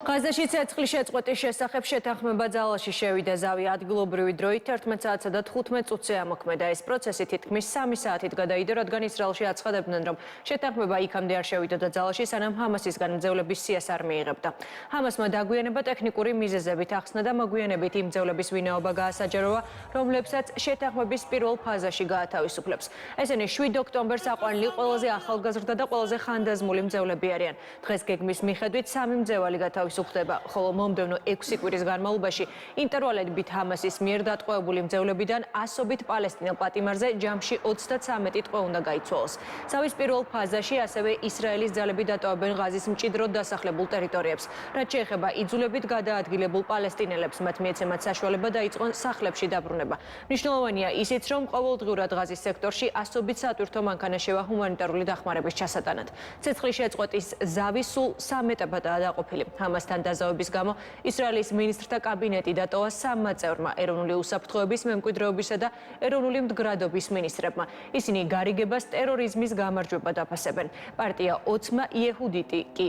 Ღაზაში ცეცხლის შეწყვეტის შესახებ შეთანხმება ძალაში შევიდა ზავი ადგილობრივი დროით 11 საათსა და 15 წუთზე ამოქმედა. ეს პროცესი თითქმის 3 საათით გადაიდო, რადგან ისრაელში აცხადებდნენ, რომ შეთანხმება იქამდე არ შევიდოდა ძალაში, სანამ ჰამასისგან მძევლების სიას არ მიიღებდა. ჰამასმა დაგვიანება ტექნიკური მიზეზებით ახსნა და მოგვიანებით იმ მძევლების ვინაობა გაასაჯაროვა, რომლებსაც შეთანხმების პირველ ფაზაში გაათავისუფლებს. ესენი 7 ოქტომბერს აყვანილი ყველაზე ახალგაზრდა და ყველაზე ხანდაზმული მძევლები არიან. დღეს გეგმის მიხედვით 3 მძევალი გათავისუფლდა. ხოლო მომდევნო 6 კვირის განმავლობაში ინტერვალებით ჰამასის მიერ დატყვევებული მძევლებიდან ასობით პალესტინელ პატიმარზე ჯამში 33 ტყვე უნდა გაიცვალოს. ზავის პირველ ფაზაში ასევე ისრაელის ძალები დატოვებენ ღაზის მჭიდროდ დასახლებულ ტერიტორიებს. რაც შეეხება იძულებით გადაადგილებულ პალესტინელებს, მათ მიეცემათ საშუალება დაიწყონ სახლებში დაბრუნება. მნიშვნელოვანია ისიც, რომ ყოველდღიურად ღაზის სექტორში ასობით სატვირთო მანქანა შევა ჰუმანიტარული დახმარების ჩასატანად. ცეცხლის შეწყვეტის ზავი სულ 3 ეტაპადაა დაყოფილი. ჰამასთან დაზავების გამო ისრაელის მინისტრთა კაბინეტი დატოვა 3 წევრმა ეროვნული უსაფრთხოების, მემკვიდრეობისა და ეროვნული მდგრადობის მინისტრებმა. ისინი გარიგებას ტერორიზმის გამარჯვებად აფასებენ. პარტია ოცმა იეჰუდიტი კი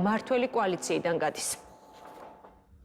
მართველი კოალიციიდან გადის.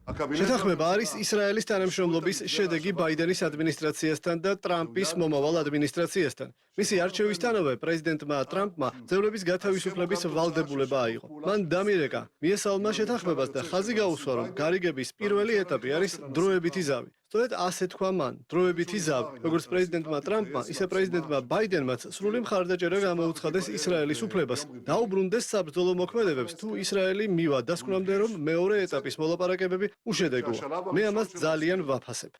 შეთანხმება არის ისრაელის თანამშრომლობის შედეგი ბაიდენის ადმინისტრაციასთან და ტრამპის მომავალ ადმინისტრაციასთან. მისი არჩევისთანავე პრეზიდენტმა ტრამპმა მძევლების გათავისუფლების ვალდებულება აიღო. მან დამირეკა მიესალმა შეთანხმებას და ხაზი გაუსვა, რომ გარიგების პირველი ეტაპი არის დროებითი ზავი. სწორედ ასე თქვა მან, დროებითი ზავი. როგორც პრეზიდენტმა ტრამპმა, ისე პრეზიდენტმა ბაიდენმაც სრული მხარდაჭერა გამოუცხადეს ისრაელის უფლებას. დაუბრუნდეს საბრძოლო მოქმედებებს, თუ ისრაელი მივა დასკვნამდე, რომ მეორე ეტაპის მოლაპარაკებები უშედეგოა. მე ამას ძალიან ვაფასებ.